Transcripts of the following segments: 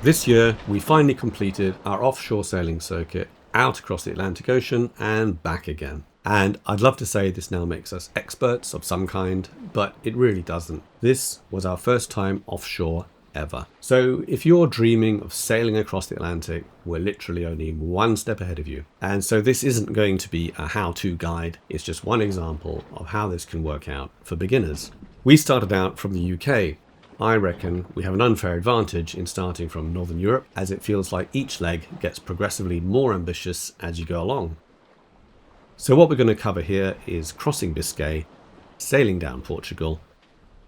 This year, we finally completed our offshore sailing circuit out across the Atlantic Ocean and back again. And I'd love to say this now makes us experts of some kind, but it really doesn't. This was our first time offshore ever. So if you're dreaming of sailing across the Atlantic, we're literally only one step ahead of you. And so this isn't going to be a how-to guide, it's just one example of how this can work out for beginners. We started out from the UK. I reckon we have an unfair advantage in starting from Northern Europe, as it feels like each leg gets progressively more ambitious as you go along. So what we're going to cover here is crossing Biscay, sailing down Portugal,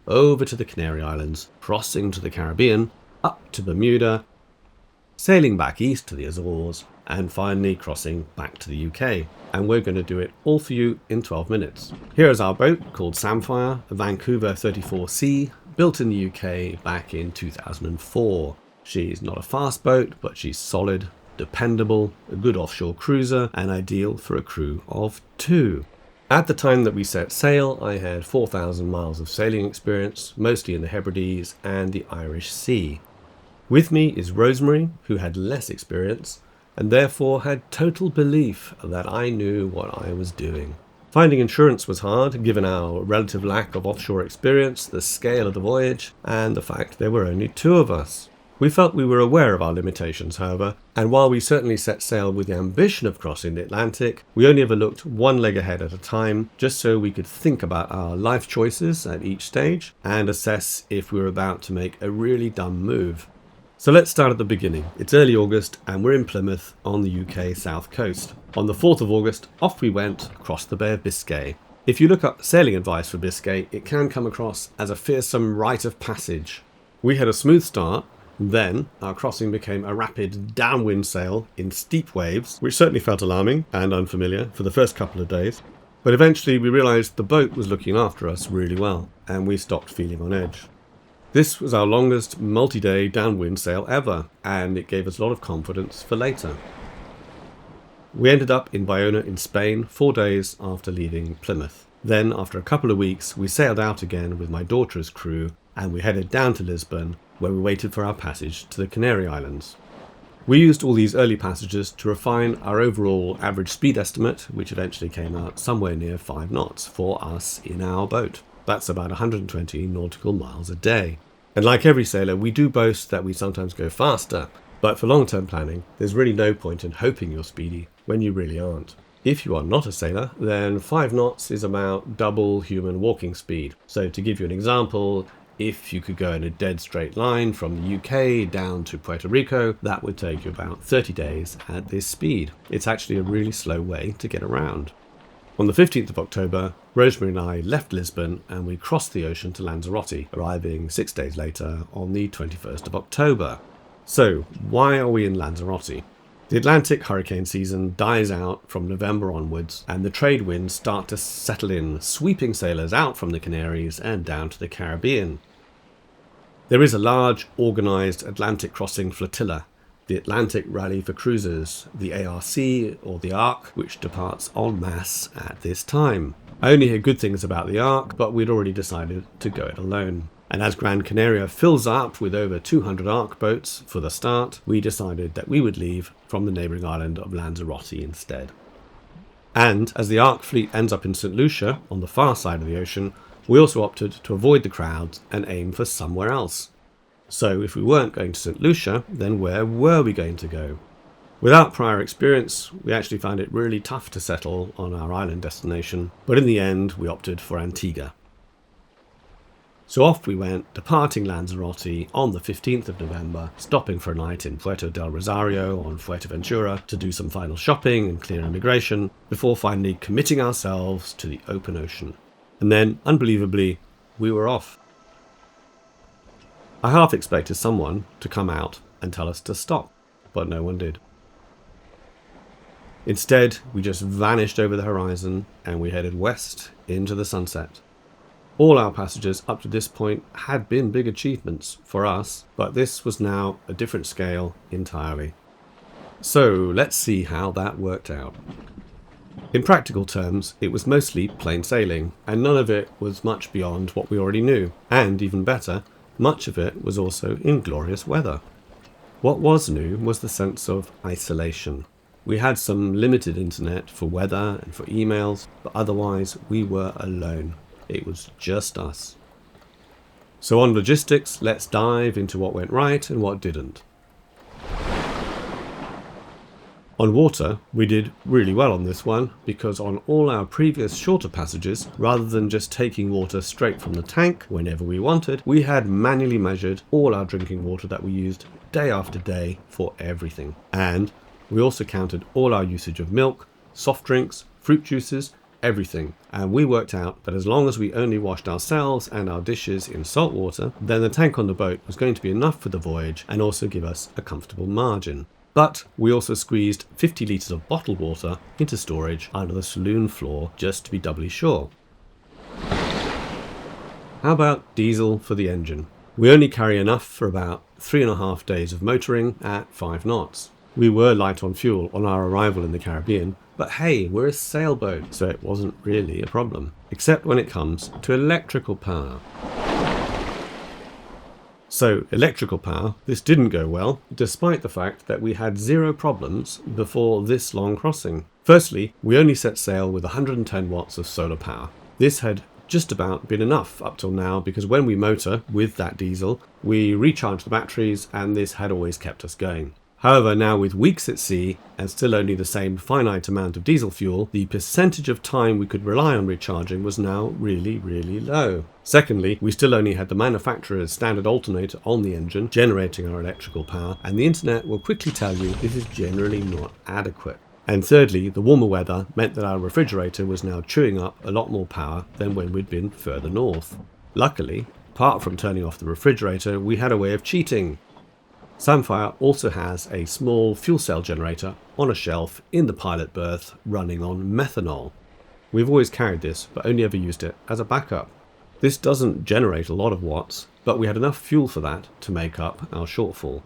over to the Canary Islands, crossing to the Caribbean, up to Bermuda, sailing back east to the Azores, and finally crossing back to the UK. And we're going to do it all for you in 12 minutes. Here is our boat called Samphire, a Vancouver 34C, built in the UK back in 2004. She's not a fast boat, but she's solid, dependable, a good offshore cruiser, and ideal for a crew of 2. At the time that we set sail, I had 4,000 miles of sailing experience, mostly in the Hebrides and the Irish Sea. With me is Rosemary, who had less experience, and therefore had total belief that I knew what I was doing. Finding insurance was hard, given our relative lack of offshore experience, the scale of the voyage, and the fact there were only 2 of us. We felt we were aware of our limitations, however, and while we certainly set sail with the ambition of crossing the Atlantic, we only ever looked one leg ahead at a time, just so we could think about our life choices at each stage and assess if we were about to make a really dumb move. So let's start at the beginning. It's early August and we're in Plymouth on the UK south coast. On the 4th of August, off we went across the Bay of Biscay. If you look up sailing advice for Biscay, it can come across as a fearsome rite of passage. We had a smooth start, then our crossing became a rapid downwind sail in steep waves, which certainly felt alarming and unfamiliar for the first couple of days. But eventually we realised the boat was looking after us really well, and we stopped feeling on edge. This was our longest multi-day downwind sail ever, and it gave us a lot of confidence for later. We ended up in Bayona in Spain 4 days after leaving Plymouth. Then, after a couple of weeks, we sailed out again with my daughter's crew, and we headed down to Lisbon, where we waited for our passage to the Canary Islands. We used all these early passages to refine our overall average speed estimate, which eventually came out somewhere near 5 knots for us in our boat. That's about 120 nautical miles a day. And like every sailor, we do boast that we sometimes go faster, but for long-term planning, there's really no point in hoping you're speedy when you really aren't. If you are not a sailor, then 5 knots is about double human walking speed. So to give you an example, if you could go in a dead straight line from the UK down to Puerto Rico, that would take you about 30 days at this speed. It's actually a really slow way to get around. On the 15th of October, Rosemary and I left Lisbon and we crossed the ocean to Lanzarote, arriving 6 days later on the 21st of October. So, why are we in Lanzarote? The Atlantic hurricane season dies out from November onwards, and the trade winds start to settle in, sweeping sailors out from the Canaries and down to the Caribbean. There is a large, organised Atlantic crossing flotilla, the Atlantic Rally for Cruisers, the ARC or the ARC, which departs en masse at this time. I only hear good things about the ARC, but we'd already decided to go it alone. And as Gran Canaria fills up with over 200 ARC boats for the start, we decided that we would leave from the neighbouring island of Lanzarote instead. And as the ARC fleet ends up in St. Lucia, on the far side of the ocean, we also opted to avoid the crowds and aim for somewhere else. So if we weren't going to St. Lucia, then where were we going to go? Without prior experience, we actually found it really tough to settle on our island destination, but in the end we opted for Antigua. So off we went, departing Lanzarote on the 15th of November, stopping for a night in Puerto del Rosario on Fuerteventura to do some final shopping and clear immigration, before finally committing ourselves to the open ocean. And then, unbelievably, we were off. I half expected someone to come out and tell us to stop, but no one did. Instead, we just vanished over the horizon and we headed west into the sunset. All our passages up to this point had been big achievements for us, but this was now a different scale entirely. So let's see how that worked out. In practical terms, it was mostly plain sailing, and none of it was much beyond what we already knew, and even better, much of it was also in glorious weather. What was new was the sense of isolation. We had some limited internet for weather and for emails, but otherwise we were alone. It was just us. So on logistics, let's dive into what went right and what didn't. On water, we did really well on this one because on all our previous shorter passages, rather than just taking water straight from the tank whenever we wanted, we had manually measured all our drinking water that we used day after day for everything. And we also counted all our usage of milk, soft drinks, fruit juices, everything. And we worked out that as long as we only washed ourselves and our dishes in salt water, then the tank on the boat was going to be enough for the voyage and also give us a comfortable margin. But we also squeezed 50 litres of bottled water into storage under the saloon floor just to be doubly sure. How about diesel for the engine? We only carry enough for about 3.5 days of motoring at 5 knots. We were light on fuel on our arrival in the Caribbean, but hey, we're a sailboat, so it wasn't really a problem, except when it comes to electrical power. So, electrical power, this didn't go well, despite the fact that we had 0 problems before this long crossing. Firstly, we only set sail with 110 watts of solar power. This had just about been enough up till now because when we motor with that diesel, we recharge the batteries and this had always kept us going. However, now with weeks at sea and still only the same finite amount of diesel fuel, the percentage of time we could rely on recharging was now really, really low. Secondly, we still only had the manufacturer's standard alternator on the engine generating our electrical power, and the internet will quickly tell you this is generally not adequate. And thirdly, the warmer weather meant that our refrigerator was now chewing up a lot more power than when we'd been further north. Luckily, apart from turning off the refrigerator, we had a way of cheating. Samphire also has a small fuel cell generator on a shelf in the pilot berth running on methanol. We've always carried this, but only ever used it as a backup. This doesn't generate a lot of watts, but we had enough fuel for that to make up our shortfall.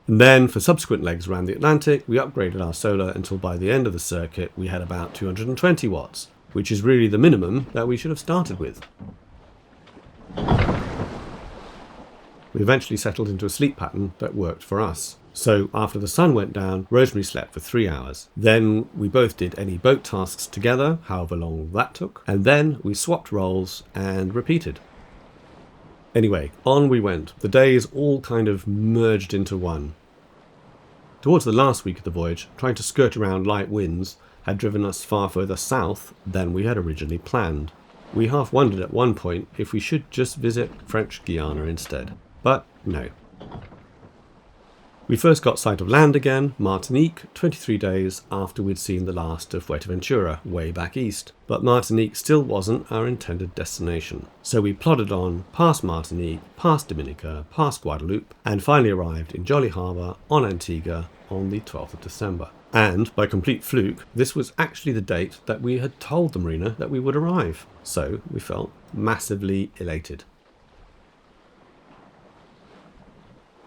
And then for subsequent legs around the Atlantic, we upgraded our solar until by the end of the circuit we had about 220 watts, which is really the minimum that we should have started with. We eventually settled into a sleep pattern that worked for us. So after the sun went down, Rosemary slept for 3 hours. Then we both did any boat tasks together, however long that took. And then we swapped roles and repeated. Anyway, on we went. The days all kind of merged into one. Towards the last week of the voyage, trying to skirt around light winds had driven us far further south than we had originally planned. We half wondered at one point if we should just visit French Guiana instead. But no. We first got sight of land again, Martinique, 23 days after we'd seen the last of Fuerteventura, way back east. But Martinique still wasn't our intended destination. So we plodded on past Martinique, past Dominica, past Guadeloupe, and finally arrived in Jolly Harbour on Antigua on the 12th of December. And, by complete fluke, this was actually the date that we had told the marina that we would arrive. So we felt massively elated.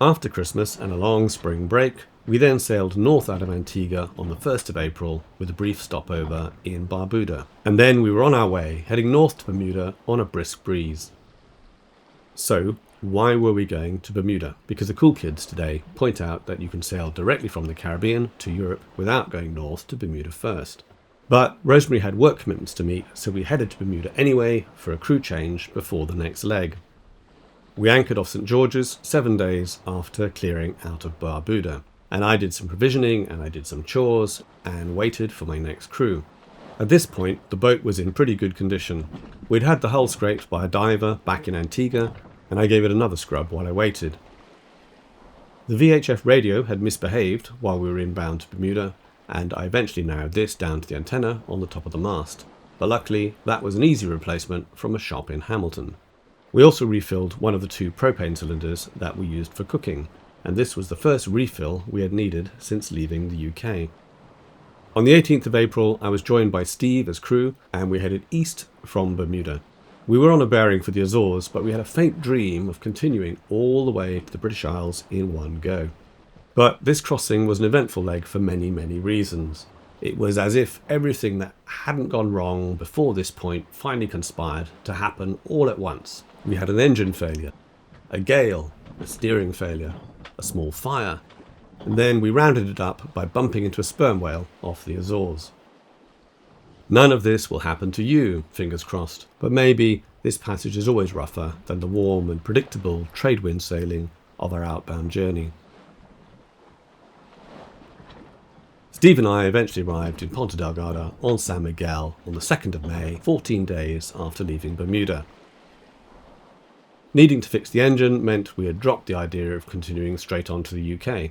After Christmas and a long spring break, we then sailed north out of Antigua on the 1st of April with a brief stopover in Barbuda. And then we were on our way, heading north to Bermuda on a brisk breeze. So, why were we going to Bermuda? Because the cool kids today point out that you can sail directly from the Caribbean to Europe without going north to Bermuda first. But Rosemary had work commitments to meet, so we headed to Bermuda anyway for a crew change before the next leg. We anchored off St. George's 7 days after clearing out of Barbuda, and I did some provisioning and I did some chores and waited for my next crew. At this point, the boat was in pretty good condition. We'd had the hull scraped by a diver back in Antigua, and I gave it another scrub while I waited. The VHF radio had misbehaved while we were inbound to Bermuda, and I eventually narrowed this down to the antenna on the top of the mast. But luckily, that was an easy replacement from a shop in Hamilton. We also refilled one of the 2 propane cylinders that we used for cooking, and this was the first refill we had needed since leaving the UK. On the 18th of April, I was joined by Steve as crew, and we headed east from Bermuda. We were on a bearing for the Azores, but we had a faint dream of continuing all the way to the British Isles in one go. But this crossing was an eventful leg for many, many reasons. It was as if everything that hadn't gone wrong before this point finally conspired to happen all at once. We had an engine failure, a gale, a steering failure, a small fire, and then we rounded it up by bumping into a sperm whale off the Azores. None of this will happen to you, fingers crossed, but maybe this passage is always rougher than the warm and predictable trade wind sailing of our outbound journey. Steve and I eventually arrived in Ponta Delgada on San Miguel on the 2nd of May, 14 days after leaving Bermuda. Needing to fix the engine meant we had dropped the idea of continuing straight on to the UK.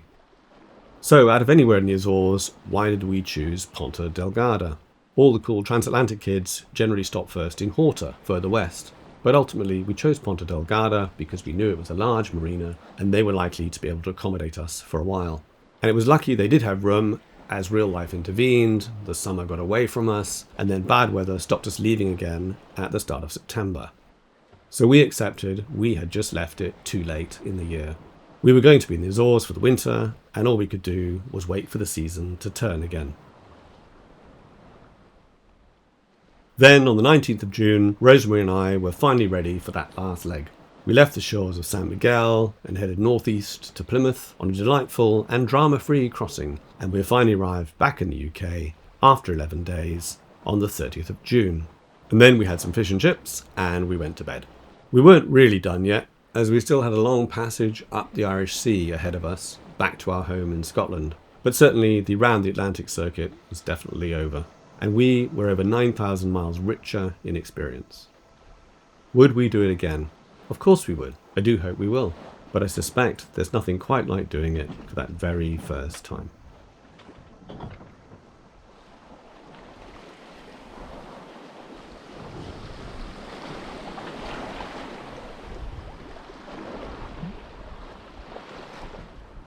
So out of anywhere in the Azores, why did we choose Ponta Delgada? All the cool transatlantic kids generally stop first in Horta, further west, but ultimately we chose Ponta Delgada because we knew it was a large marina and they were likely to be able to accommodate us for a while. And it was lucky they did have room, as real life intervened, the summer got away from us, and then bad weather stopped us leaving again at the start of September. So we accepted we had just left it too late in the year. We were going to be in the Azores for the winter, and all we could do was wait for the season to turn again. Then, on the 19th of June, Rosemary and I were finally ready for that last leg. We left the shores of San Miguel and headed northeast to Plymouth on a delightful and drama-free crossing, and we finally arrived back in the UK after 11 days on the 30th of June. And then we had some fish and chips and we went to bed. We weren't really done yet, as we still had a long passage up the Irish Sea ahead of us, back to our home in Scotland. But certainly the round the Atlantic circuit was definitely over, and we were over 9,000 miles richer in experience. Would we do it again? Of course we would. I do hope we will. But I suspect there's nothing quite like doing it for that very first time.